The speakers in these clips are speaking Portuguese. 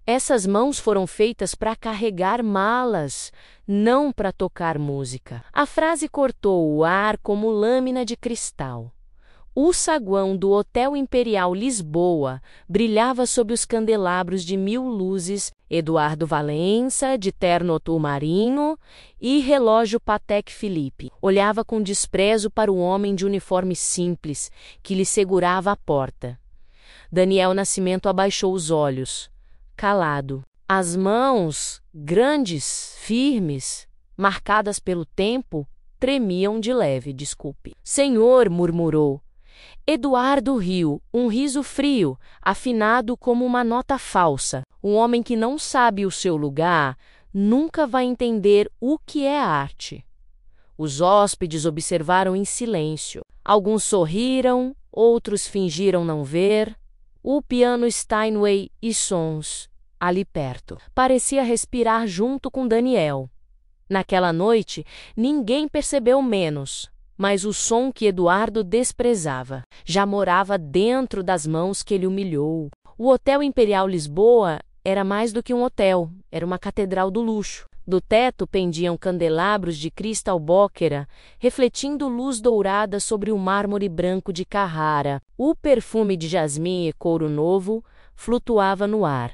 Essas mãos foram feitas para carregar malas, não para tocar música. A frase cortou o ar como lâmina de cristal. O saguão do Hotel Imperial Lisboa brilhava sob os candelabros de 1000 luzes, Eduardo Valença, de terno turmarino, e relógio Patek Philippe. Olhava com desprezo para o homem de uniforme simples, que lhe segurava a porta. Daniel Nascimento abaixou os olhos, calado. As mãos, grandes, firmes, marcadas pelo tempo, tremiam de leve. Desculpe. Senhor, murmurou. Eduardo riu, um riso frio, afinado como uma nota falsa. Um homem que não sabe o seu lugar nunca vai entender o que é arte. Os hóspedes observaram em silêncio. Alguns sorriram, outros fingiram não ver. O piano Steinway e Sons, ali perto, parecia respirar junto com Daniel. Naquela noite, ninguém percebeu menos, mas o som que Eduardo desprezava já morava dentro das mãos que ele humilhou. O Hotel Imperial Lisboa era mais do que um hotel, era uma catedral do luxo. Do teto pendiam candelabros de cristal bóquera, refletindo luz dourada sobre o mármore branco de Carrara. O perfume de jasmim e couro novo flutuava no ar,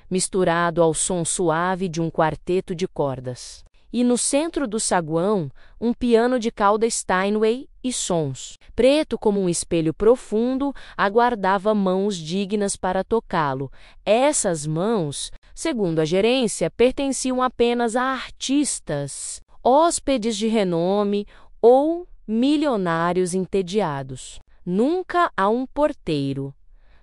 misturado ao som suave de um quarteto de cordas. E no centro do saguão, um piano de cauda Steinway e Sons, preto como um espelho profundo, aguardava mãos dignas para tocá-lo. Essas mãos, segundo a gerência, pertenciam apenas a artistas, hóspedes de renome ou milionários entediados. Nunca a um porteiro.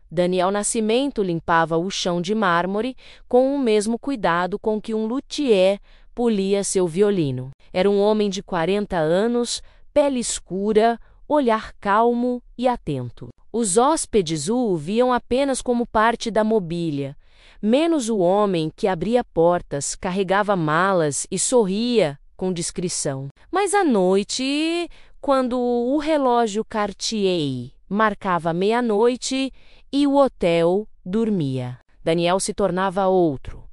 Daniel Nascimento limpava o chão de mármore com o mesmo cuidado com que um luthier polia seu violino. Era um homem de 40 anos, pele escura, olhar calmo e atento. Os hóspedes o viam apenas como parte da mobília, menos o homem que abria portas, carregava malas e sorria com discrição. Mas à noite, quando o relógio Cartier marcava meia-noite e o hotel dormia, Daniel se tornava outro.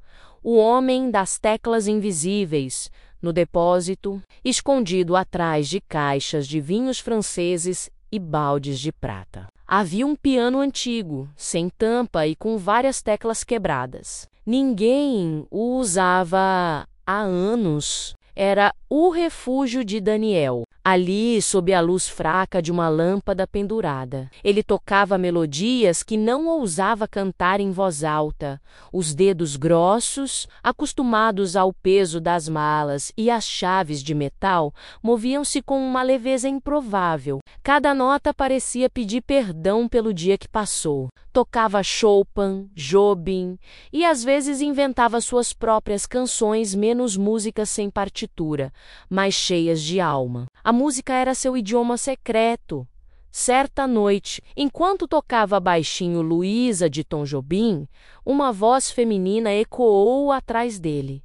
O homem das teclas invisíveis, no depósito, escondido atrás de caixas de vinhos franceses e baldes de prata. Havia um piano antigo, sem tampa e com várias teclas quebradas. Ninguém o usava há anos. Era o refúgio de Daniel, ali sob a luz fraca de uma lâmpada pendurada. Ele tocava melodias que não ousava cantar em voz alta. Os dedos grossos, acostumados ao peso das malas e às chaves de metal, moviam-se com uma leveza improvável. Cada nota parecia pedir perdão pelo dia que passou. Tocava Chopin, Jobim e às vezes inventava suas próprias canções, menos músicas sem partitura, mas cheias de alma. A música era seu idioma secreto. Certa noite, enquanto tocava baixinho Luísa de Tom Jobim, uma voz feminina ecoou atrás dele.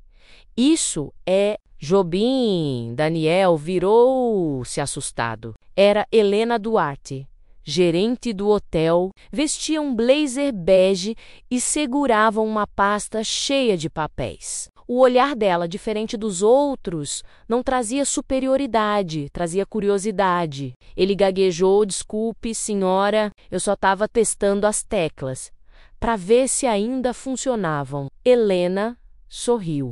Isso é Jobim. Daniel virou-se assustado. Era Helena Duarte, gerente do hotel, vestia um blazer bege e segurava uma pasta cheia de papéis. O olhar dela, diferente dos outros, não trazia superioridade, trazia curiosidade. Ele gaguejou: desculpe, senhora, eu só estava testando as teclas, para ver se ainda funcionavam. Helena sorriu.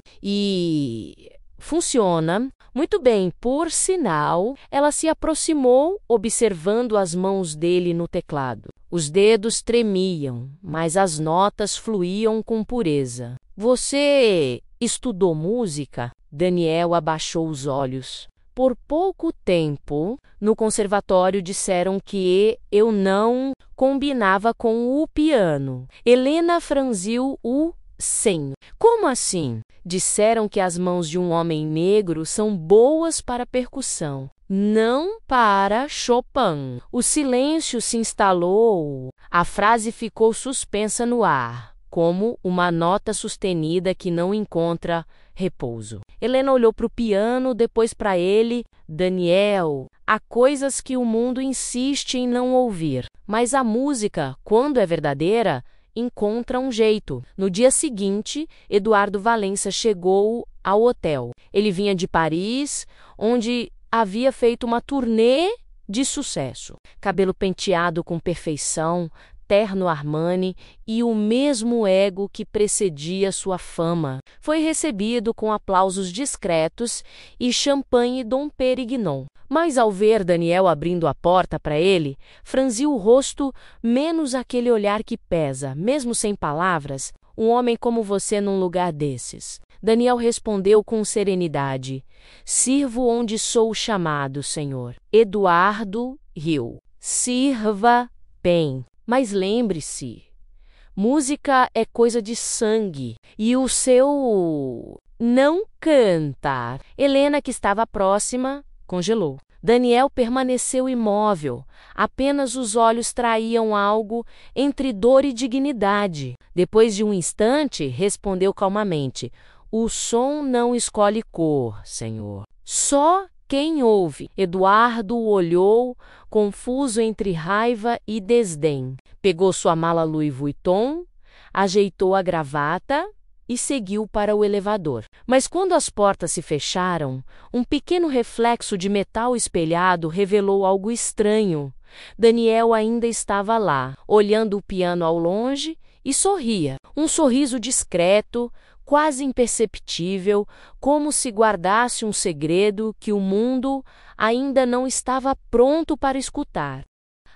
Funciona. Muito bem, por sinal, ela se aproximou, observando as mãos dele no teclado. Os dedos tremiam, mas as notas fluíam com pureza. Você estudou música? Daniel abaixou os olhos. Por pouco tempo, no conservatório disseram que eu não combinava com o piano. Helena franziu o senho. Como assim? Disseram que as mãos de um homem negro são boas para percussão, não para Chopin. O silêncio se instalou. A frase ficou suspensa no ar, como uma nota sustenida que não encontra repouso. Helena olhou para o piano, depois para ele. Daniel, há coisas que o mundo insiste em não ouvir, mas a música, quando é verdadeira, encontra um jeito. No dia seguinte, Eduardo Valença chegou ao hotel. Ele vinha de Paris, onde havia feito uma turnê de sucesso. Cabelo penteado com perfeição, terno Armani e o mesmo ego que precedia sua fama. Foi recebido com aplausos discretos e champanhe Dom Pérignon. Mas ao ver Daniel abrindo a porta para ele, franziu o rosto, menos aquele olhar que pesa, mesmo sem palavras, um homem como você num lugar desses. Daniel respondeu com serenidade: sirvo onde sou chamado, senhor. Eduardo riu. Sirva bem. Mas lembre-se, música é coisa de sangue, e o seu não cantar. Helena, que estava próxima, congelou. Daniel permaneceu imóvel, apenas os olhos traíam algo entre dor e dignidade. Depois de um instante, respondeu calmamente: o som não escolhe cor, senhor. Só quem ouve. Eduardo o olhou, confuso entre raiva e desdém. Pegou sua mala Louis Vuitton, ajeitou a gravata e seguiu para o elevador. Mas quando as portas se fecharam, um pequeno reflexo de metal espelhado revelou algo estranho. Daniel ainda estava lá, olhando o piano ao longe, e sorria. Um sorriso discreto, quase imperceptível, como se guardasse um segredo que o mundo ainda não estava pronto para escutar.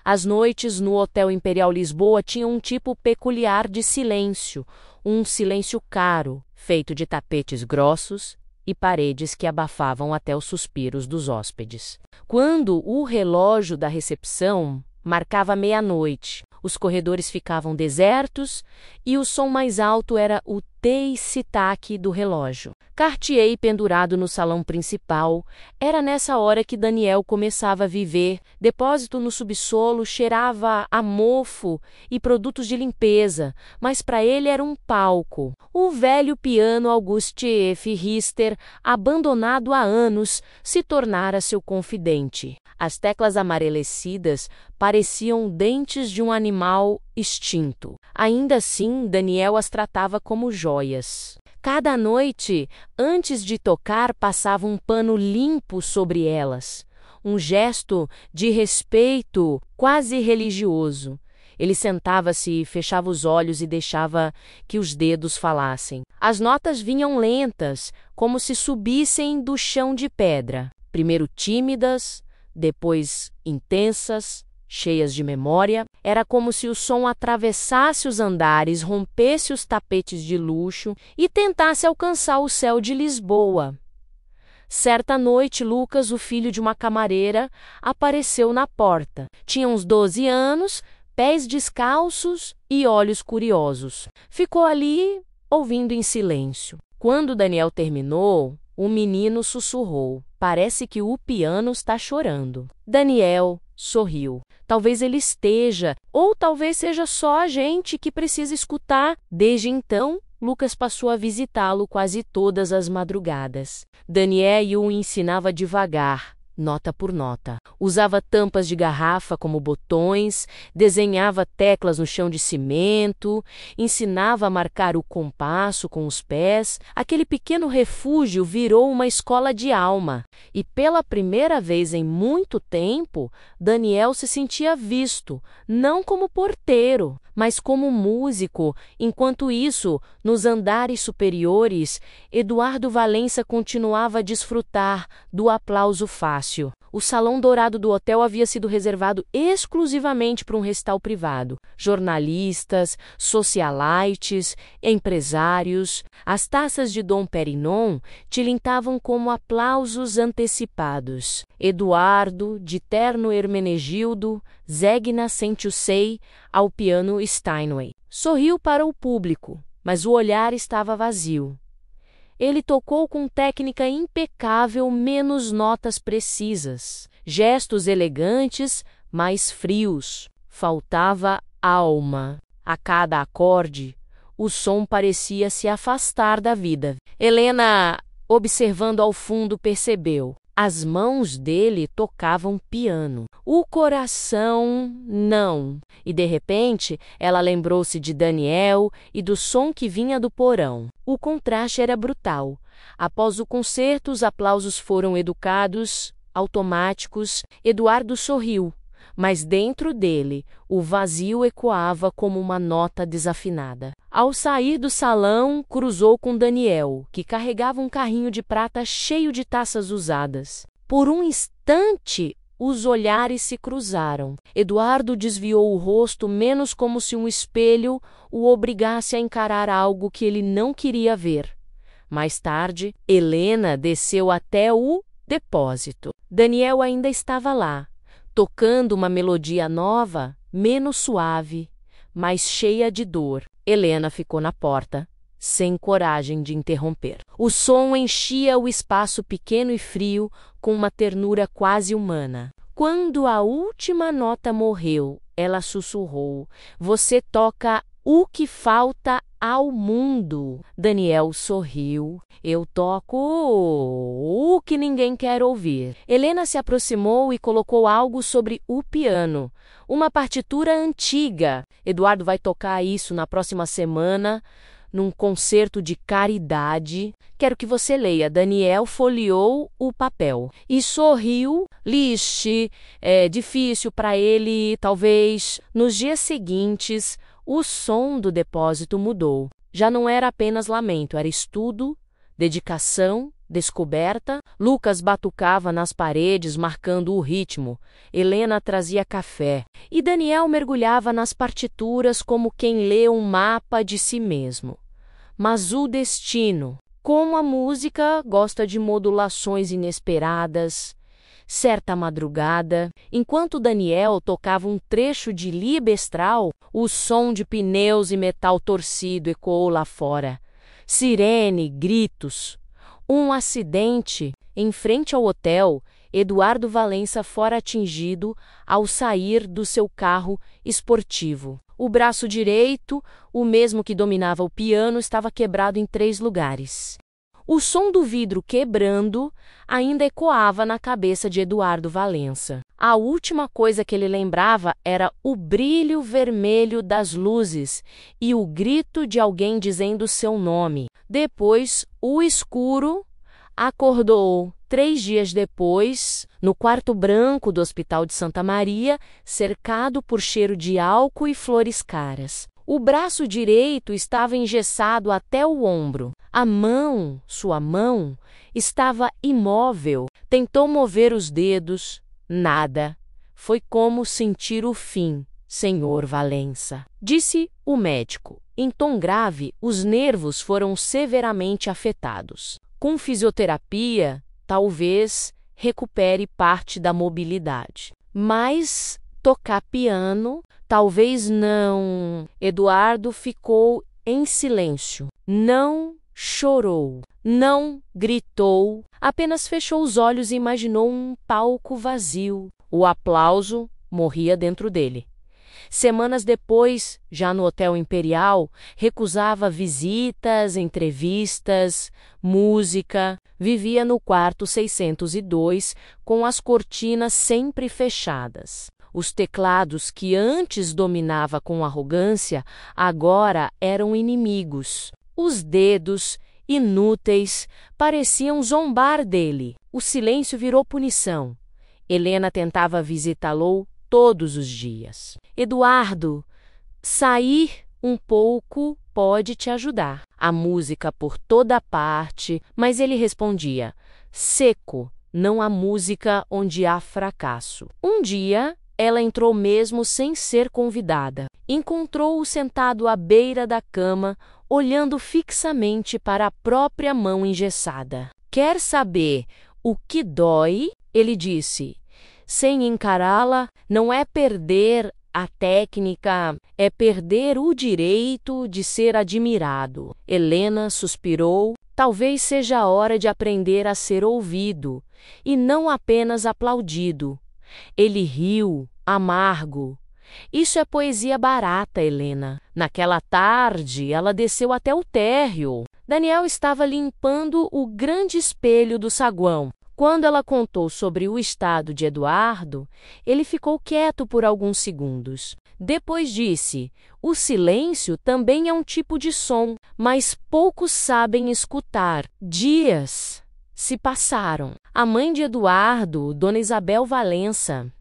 As noites no Hotel Imperial Lisboa tinham um tipo peculiar de silêncio, um silêncio caro, feito de tapetes grossos e paredes que abafavam até os suspiros dos hóspedes. Quando o relógio da recepção marcava meia-noite, os corredores ficavam desertos e o som mais alto era o tic-tac do relógio. Cartier pendurado no salão principal, era nessa hora que Daniel começava a viver. Depósito no subsolo cheirava a mofo e produtos de limpeza, mas para ele era um palco. O velho piano Auguste F. Richter, abandonado há anos, se tornara seu confidente. As teclas amarelecidas pareciam dentes de um animal extinto. Ainda assim, Daniel as tratava como joias. Cada noite, antes de tocar, passava um pano limpo sobre elas, um gesto de respeito quase religioso. Ele sentava-se, fechava os olhos e deixava que os dedos falassem. As notas vinham lentas, como se subissem do chão de pedra. Primeiro tímidas, depois intensas, cheias de memória. Era como se o som atravessasse os andares, rompesse os tapetes de luxo e tentasse alcançar o céu de Lisboa. Certa noite, Lucas, o filho de uma camareira, apareceu na porta. Tinha uns 12 anos, pés descalços e olhos curiosos. Ficou ali, ouvindo em silêncio. Quando Daniel terminou, o menino sussurrou: parece que o piano está chorando. Daniel sorriu. Talvez ele esteja, ou talvez seja só a gente que precisa escutar. Desde então, Lucas passou a visitá-lo quase todas as madrugadas. Daniel o ensinava devagar, nota por nota. Usava tampas de garrafa como botões, desenhava teclas no chão de cimento, ensinava a marcar o compasso com os pés. Aquele pequeno refúgio virou uma escola de alma. E pela primeira vez em muito tempo, Daniel se sentia visto, não como porteiro, mas como músico. Enquanto isso, nos andares superiores, Eduardo Valença continuava a desfrutar do aplauso fácil. O salão dourado do hotel havia sido reservado exclusivamente para um recital privado. Jornalistas, socialites, empresários. As taças de Dom Pérignon tilintavam como aplausos antecipados. Eduardo, de terno Hermenegildo, Zeg Nascentiusei, ao piano Steinway. Sorriu para o público, mas o olhar estava vazio. Ele tocou com técnica impecável, menos notas precisas. Gestos elegantes, mas frios. Faltava alma. A cada acorde, o som parecia se afastar da vida. Helena, observando ao fundo, percebeu. As mãos dele tocavam piano. O coração, não. E de repente, ela lembrou-se de Daniel e do som que vinha do porão. O contraste era brutal. Após o concerto, os aplausos foram educados, automáticos. Eduardo sorriu, mas dentro dele, o vazio ecoava como uma nota desafinada. Ao sair do salão, cruzou com Daniel, que carregava um carrinho de prata cheio de taças usadas. Por um instante, os olhares se cruzaram. Eduardo desviou o rosto menos como se um espelho o obrigasse a encarar algo que ele não queria ver. Mais tarde, Helena desceu até o depósito. Daniel ainda estava lá, tocando uma melodia nova, menos suave, mas cheia de dor. Helena ficou na porta, sem coragem de interromper. O som enchia o espaço pequeno e frio com uma ternura quase humana. Quando a última nota morreu, ela sussurrou: "Você toca o que falta ao mundo." Daniel sorriu. "Eu toco o que ninguém quer ouvir." Helena se aproximou e colocou algo sobre o piano. Uma partitura antiga. "Eduardo vai tocar isso na próxima semana, num concerto de caridade. Quero que você leia." Daniel folheou o papel e sorriu. Liszt, é difícil para ele, talvez. Nos dias seguintes, o som do depósito mudou. Já não era apenas lamento, era estudo, dedicação, descoberta. Lucas batucava nas paredes, marcando o ritmo. Helena trazia café. E Daniel mergulhava nas partituras como quem lê um mapa de si mesmo. Mas o destino, como a música, gosta de modulações inesperadas. Certa madrugada, enquanto Daniel tocava um trecho de Libestral, o som de pneus e metal torcido ecoou lá fora. Sirene, gritos. Um acidente. Em frente ao hotel, Eduardo Valença fora atingido ao sair do seu carro esportivo. O braço direito, o mesmo que dominava o piano, estava quebrado em 3 lugares. O som do vidro quebrando ainda ecoava na cabeça de Eduardo Valença. A última coisa que ele lembrava era o brilho vermelho das luzes e o grito de alguém dizendo seu nome. Depois, o escuro. Acordou 3 dias depois, no quarto branco do Hospital de Santa Maria, cercado por cheiro de álcool e flores caras. O braço direito estava engessado até o ombro. A mão, sua mão, estava imóvel. Tentou mover os dedos. Nada. Foi como sentir o fim, Senhor Valença, disse o médico. Em tom grave, os nervos foram severamente afetados. Com fisioterapia, talvez recupere parte da mobilidade. Mas tocar piano, talvez não. Eduardo ficou em silêncio. Não chorou, não gritou, apenas fechou os olhos e imaginou um palco vazio. O aplauso morria dentro dele. Semanas depois, já no Hotel Imperial, recusava visitas, entrevistas, música. Vivia no quarto 602, com as cortinas sempre fechadas. Os teclados que antes dominava com arrogância, agora eram inimigos. Os dedos, inúteis, pareciam zombar dele. O silêncio virou punição. Helena tentava visitá-lo todos os dias. Eduardo, sair um pouco pode te ajudar. A música por toda parte, mas ele respondia: seco, não há música onde há fracasso. Um dia, ela entrou mesmo sem ser convidada. Encontrou-o sentado à beira da cama, olhando fixamente para a própria mão engessada. Quer saber o que dói? Ele disse, sem encará-la. Não é perder a técnica, é perder o direito de ser admirado. Helena suspirou. Talvez seja a hora de aprender a ser ouvido, e não apenas aplaudido. Ele riu, amargo. Isso é poesia barata, Helena. Naquela tarde, ela desceu até o térreo. Daniel estava limpando o grande espelho do saguão. Quando ela contou sobre o estado de Eduardo, ele ficou quieto por alguns segundos. Depois disse: o silêncio também é um tipo de som, mas poucos sabem escutar. Dias se passaram. A mãe de Eduardo, Dona Isabel Valença,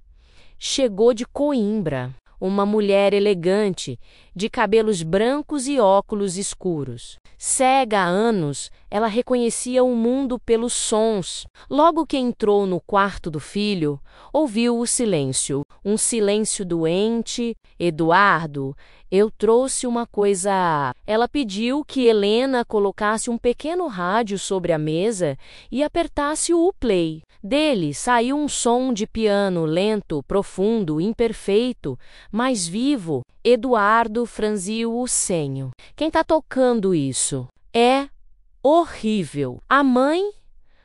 chegou de Coimbra, uma mulher elegante, de cabelos brancos e óculos escuros. Cega há anos, ela reconhecia o mundo pelos sons. Logo que entrou no quarto do filho, ouviu o silêncio, um silêncio doente. Eduardo, eu trouxe uma coisa. Ela pediu que Helena colocasse um pequeno rádio sobre a mesa e apertasse o play. Dele saiu um som de piano lento, profundo, imperfeito, mas vivo. Eduardo franziu o senho. Quem tá tocando isso? É horrível. A mãe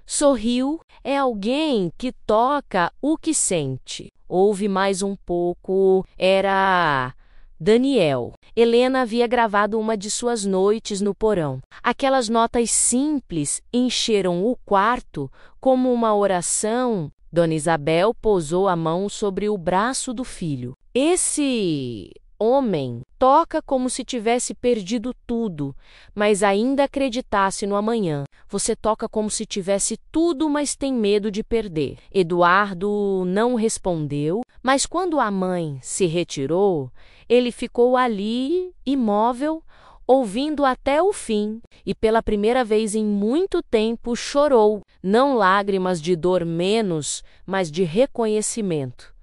sorriu. É alguém que toca o que sente. Ouve mais um pouco. Era Daniel. Helena havia gravado uma de suas noites no porão. Aquelas notas simples encheram o quarto como uma oração. Dona Isabel pousou a mão sobre o braço do filho. Esse homem toca como se tivesse perdido tudo, mas ainda acreditasse no amanhã. Você toca como se tivesse tudo, mas tem medo de perder. Eduardo não respondeu, mas quando a mãe se retirou, ele ficou ali, imóvel, ouvindo até o fim, e pela primeira vez em muito tempo chorou, não lágrimas de dor menos, mas de reconhecimento.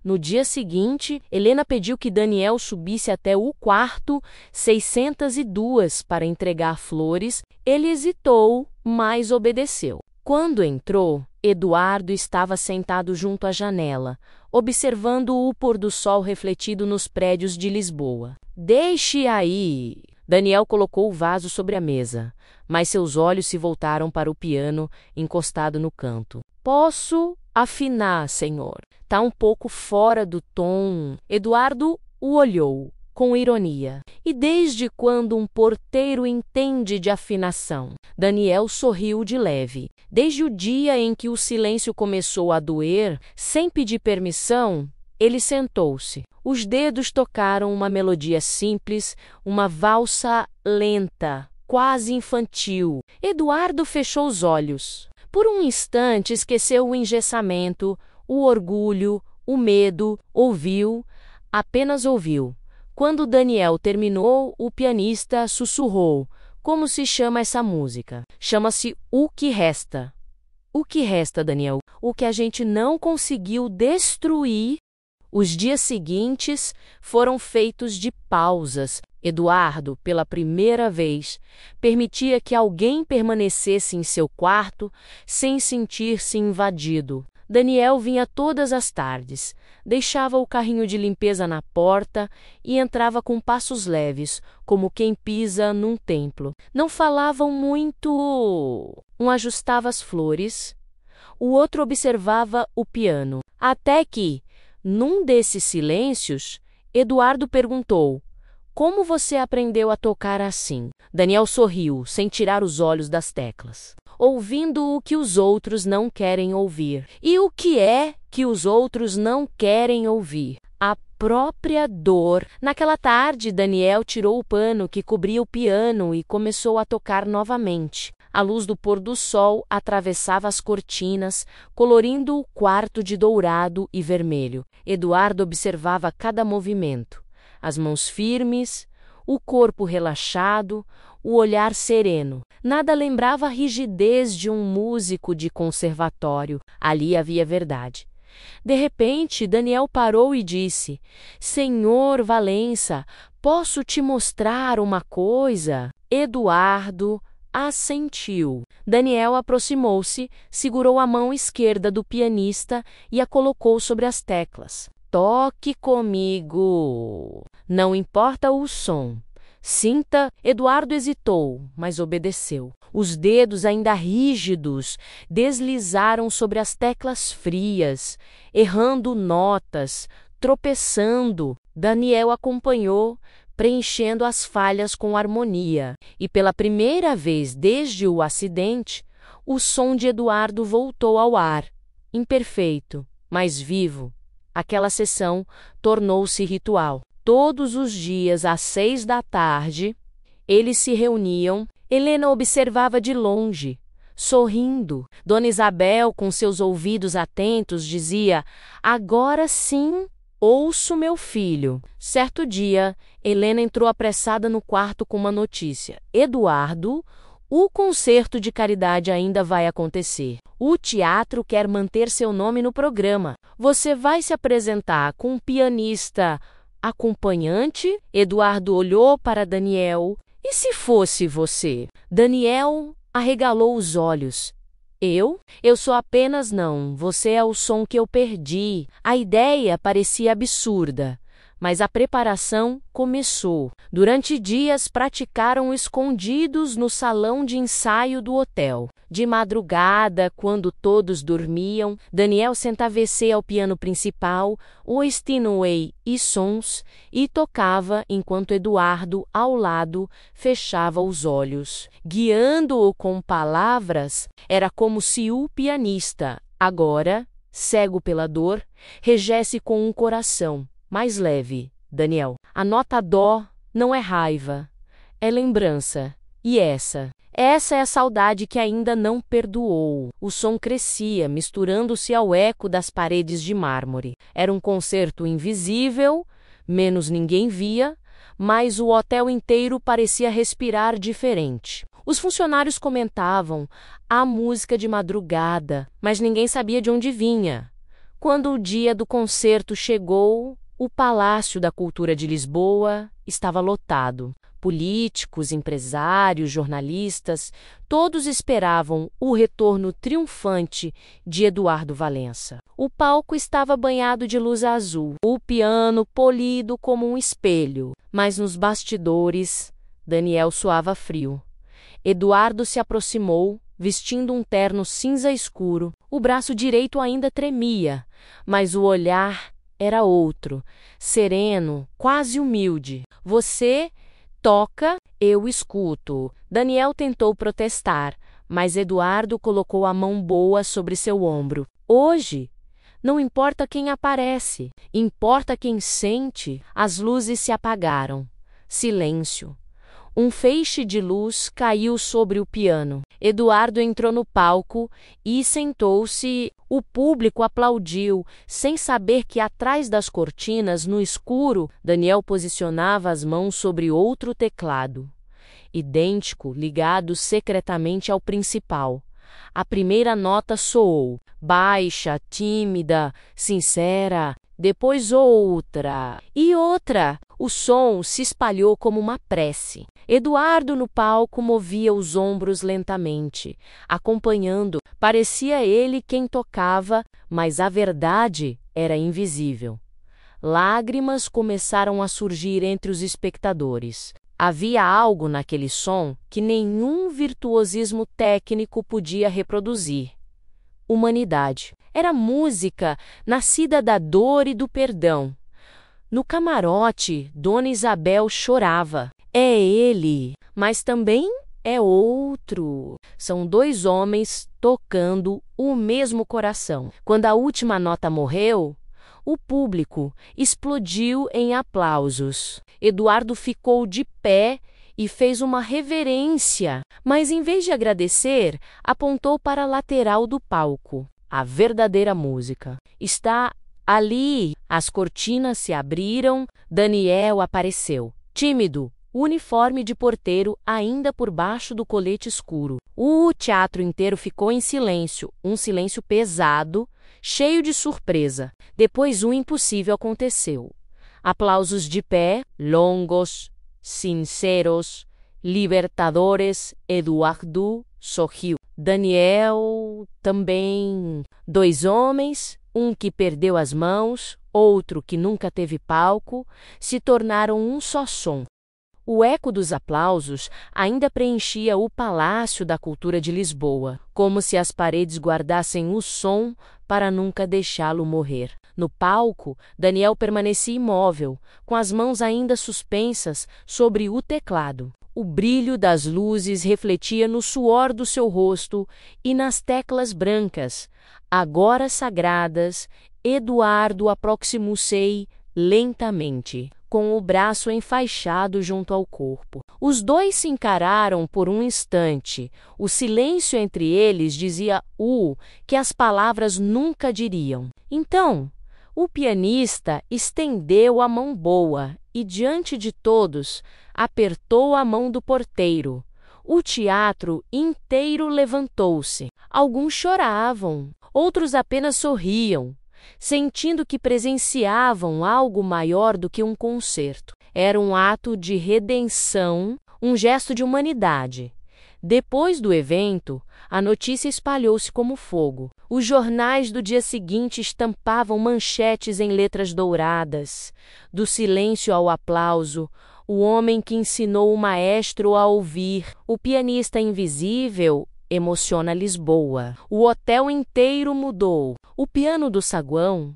No dia seguinte, Helena pediu que Daniel subisse até o quarto 602 para entregar flores. Ele hesitou, mas obedeceu. Quando entrou, Eduardo estava sentado junto à janela, observando o pôr do sol refletido nos prédios de Lisboa. Deixe aí! Daniel colocou o vaso sobre a mesa, mas seus olhos se voltaram para o piano encostado no canto. Posso afinar, senhor? Tá um pouco fora do tom. Eduardo o olhou com ironia. E desde quando um porteiro entende de afinação? Daniel sorriu de leve. Desde o dia em que o silêncio começou a doer, sem pedir permissão, ele sentou-se. Os dedos tocaram uma melodia simples, uma valsa lenta, quase infantil. Eduardo fechou os olhos. Por um instante esqueceu o engessamento, o orgulho, o medo. Ouviu, apenas ouviu. Quando Daniel terminou, o pianista sussurrou: como se chama essa música? Chama-se O Que Resta. O que resta, Daniel? O que a gente não conseguiu destruir. Os dias seguintes foram feitos de pausas. Eduardo, pela primeira vez, permitia que alguém permanecesse em seu quarto sem sentir-se invadido. Daniel vinha todas as tardes, deixava o carrinho de limpeza na porta e entrava com passos leves, como quem pisa num templo. Não falavam muito. Um ajustava as flores, o outro observava o piano. Até que, num desses silêncios, Eduardo perguntou: como você aprendeu a tocar assim? Daniel sorriu, sem tirar os olhos das teclas. Ouvindo o que os outros não querem ouvir. E o que é que os outros não querem ouvir? A própria dor. Naquela tarde, Daniel tirou o pano que cobria o piano e começou a tocar novamente. A luz do pôr do sol atravessava as cortinas, colorindo o quarto de dourado e vermelho. Eduardo observava cada movimento. As mãos firmes, o corpo relaxado, o olhar sereno. Nada lembrava a rigidez de um músico de conservatório. Ali havia verdade. De repente, Daniel parou e disse: Senhor Valença, posso te mostrar uma coisa? Eduardo assentiu. Daniel aproximou-se, segurou a mão esquerda do pianista e a colocou sobre as teclas. Toque comigo. Não importa o som. Sinta. Eduardo hesitou, mas obedeceu. Os dedos ainda rígidos deslizaram sobre as teclas frias, errando notas, tropeçando. Daniel acompanhou, preenchendo as falhas com harmonia. E pela primeira vez desde o acidente, o som de Eduardo voltou ao ar, imperfeito, mas vivo. Aquela sessão tornou-se ritual. Todos os dias, às 6 da tarde, eles se reuniam. Helena observava de longe, sorrindo. Dona Isabel, com seus ouvidos atentos, dizia: "Agora sim, ouço meu filho." Certo dia, Helena entrou apressada no quarto com uma notícia: "Eduardo, o concerto de caridade ainda vai acontecer. O teatro quer manter seu nome no programa. Você vai se apresentar com um pianista acompanhante?" Eduardo olhou para Daniel. "E se fosse você?" Daniel arregalou os olhos. Eu? Eu sou apenas não. Você é o som que eu perdi." A ideia parecia absurda, mas a preparação começou. Durante dias praticaram escondidos no salão de ensaio do hotel. De madrugada, quando todos dormiam, Daniel sentava-se ao piano principal, o Steinway e sons, e tocava enquanto Eduardo, ao lado, fechava os olhos. Guiando-o com palavras, era como se o pianista, agora, cego pela dor, regesse com um coração mais leve. "Daniel, a nota dó não é raiva, é lembrança. E essa é a saudade que ainda não perdoou." O som crescia, misturando-se ao eco das paredes de mármore. Era um concerto invisível, menos ninguém via, mas o hotel inteiro parecia respirar diferente. Os funcionários comentavam a música de madrugada, mas ninguém sabia de onde vinha. Quando o dia do concerto chegou, o Palácio da Cultura de Lisboa estava lotado. Políticos, empresários, jornalistas, todos esperavam o retorno triunfante de Eduardo Valença. O palco estava banhado de luz azul, o piano polido como um espelho, mas nos bastidores, Daniel suava frio. Eduardo se aproximou, vestindo um terno cinza escuro. O braço direito ainda tremia, mas o olhar era outro, sereno, quase humilde. "Você toca, eu escuto." Daniel tentou protestar, mas Eduardo colocou a mão boa sobre seu ombro. "Hoje, não importa quem aparece, importa quem sente." As luzes se apagaram. Silêncio. Um feixe de luz caiu sobre o piano. Eduardo entrou no palco e sentou-se. O público aplaudiu, sem saber que atrás das cortinas, no escuro, Daniel posicionava as mãos sobre outro teclado, idêntico, ligado secretamente ao principal. A primeira nota soou, baixa, tímida, sincera. Depois outra e outra. O som se espalhou como uma prece. Eduardo no palco movia os ombros lentamente, acompanhando. Parecia ele quem tocava, mas a verdade era invisível. Lágrimas começaram a surgir entre os espectadores. Havia algo naquele som que nenhum virtuosismo técnico podia reproduzir. Humanidade. Era música nascida da dor e do perdão. No camarote, Dona Isabel chorava. É ele, mas também é outro. São dois homens tocando o mesmo coração. Quando a última nota morreu, o público explodiu em aplausos. Eduardo ficou de pé e fez uma reverência, mas em vez de agradecer, apontou para a lateral do palco. A verdadeira música está ali. As cortinas se abriram. Daniel apareceu, tímido, o uniforme de porteiro ainda por baixo do colete escuro. O teatro inteiro ficou em silêncio, um silêncio pesado, cheio de surpresa. Depois o impossível aconteceu. Aplausos de pé, longos, sinceros, libertadores. Eduardo sorriu. Daniel também. Dois homens, um que perdeu as mãos, outro que nunca teve palco, se tornaram um só som. O eco dos aplausos ainda preenchia o Palácio da Cultura de Lisboa, como se as paredes guardassem o som para nunca deixá-lo morrer. No palco, Daniel permanecia imóvel, com as mãos ainda suspensas sobre o teclado. O brilho das luzes refletia no suor do seu rosto e nas teclas brancas, agora sagradas. Eduardo aproximou-se lentamente, com o braço enfaixado junto ao corpo. Os dois se encararam por um instante. O silêncio entre eles dizia o que as palavras nunca diriam. Então, o pianista estendeu a mão boa e, diante de todos, apertou a mão do porteiro. O teatro inteiro levantou-se. Alguns choravam, outros apenas sorriam, sentindo que presenciavam algo maior do que um concerto. Era um ato de redenção, um gesto de humanidade. Depois do evento, a notícia espalhou-se como fogo. Os jornais do dia seguinte estampavam manchetes em letras douradas. Do silêncio ao aplauso, o homem que ensinou o maestro a ouvir, o pianista invisível, emociona Lisboa. O hotel inteiro mudou. O piano do saguão,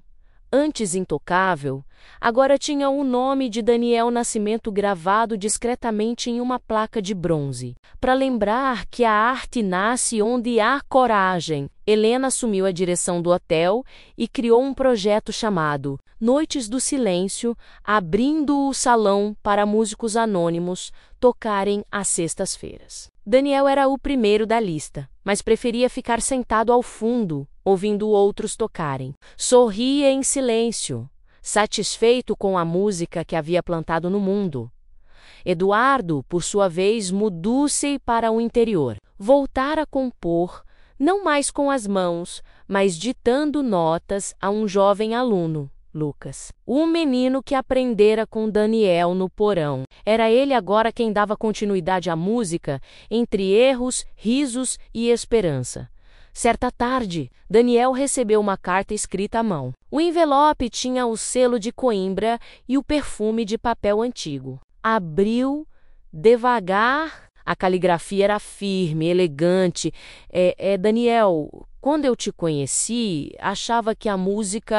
antes intocável, agora tinha o nome de Daniel Nascimento gravado discretamente em uma placa de bronze. Para lembrar que a arte nasce onde há coragem, Helena assumiu a direção do hotel e criou um projeto chamado Noites do Silêncio, abrindo o salão para músicos anônimos tocarem às sextas-feiras. Daniel era o primeiro da lista, mas preferia ficar sentado ao fundo, ouvindo outros tocarem. Sorria em silêncio, satisfeito com a música que havia plantado no mundo. Eduardo, por sua vez, mudou-se para o interior. Voltara a compor, não mais com as mãos, mas ditando notas a um jovem aluno, Lucas. O menino que aprendera com Daniel no porão. Era ele agora quem dava continuidade à música, entre erros, risos e esperança. Certa tarde, Daniel recebeu uma carta escrita à mão. O envelope tinha o selo de Coimbra e o perfume de papel antigo. Abriu devagar. A caligrafia era firme, elegante. Daniel, quando eu te conheci, achava que a música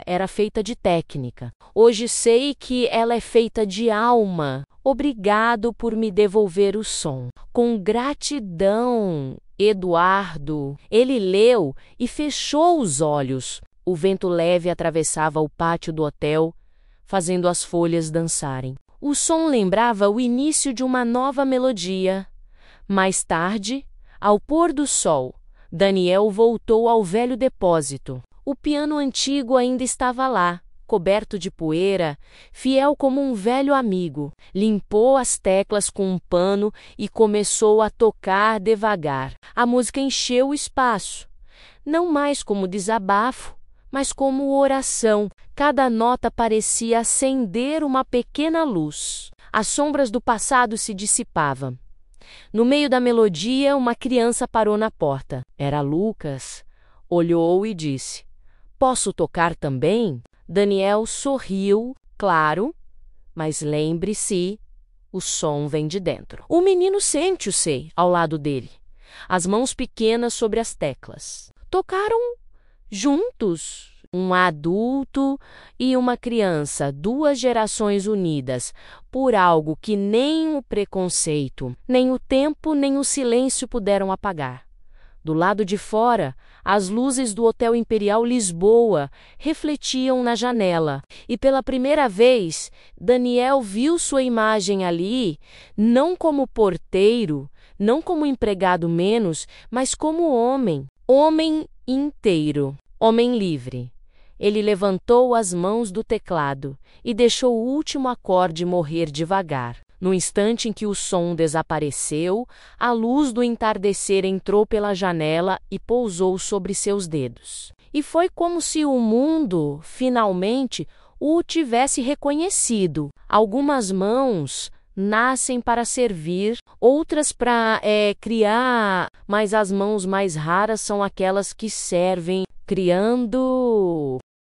era feita de técnica. Hoje sei que ela é feita de alma. Obrigado por me devolver o som. Com gratidão, Eduardo. Ele leu e fechou os olhos. O vento leve atravessava o pátio do hotel, fazendo as folhas dançarem. O som lembrava o início de uma nova melodia. Mais tarde, ao pôr do sol, Daniel voltou ao velho depósito. O piano antigo ainda estava lá, coberto de poeira, fiel como um velho amigo. Limpou as teclas com um pano e começou a tocar devagar. A música encheu o espaço, não mais como desabafo, mas como oração. Cada nota parecia acender uma pequena luz. As sombras do passado se dissipavam. No meio da melodia, uma criança parou na porta. Era Lucas. Olhou e disse: "Posso tocar também?" Daniel sorriu, claro, mas lembre-se, o som vem de dentro. O menino sente-se ao lado dele, as mãos pequenas sobre as teclas. Tocaram juntos, um adulto e uma criança, duas gerações unidas, por algo que nem o preconceito, nem o tempo, nem o silêncio puderam apagar. Do lado de fora, as luzes do Hotel Imperial Lisboa refletiam na janela, e pela primeira vez, Daniel viu sua imagem ali, não como porteiro, não como empregado menos, mas como homem inteiro, homem livre. Ele levantou as mãos do teclado e deixou o último acorde morrer devagar. No instante em que o som desapareceu, a luz do entardecer entrou pela janela e pousou sobre seus dedos. E foi como se o mundo, finalmente, o tivesse reconhecido. Algumas mãos nascem para servir, outras para criar, mas as mãos mais raras são aquelas que servem criando.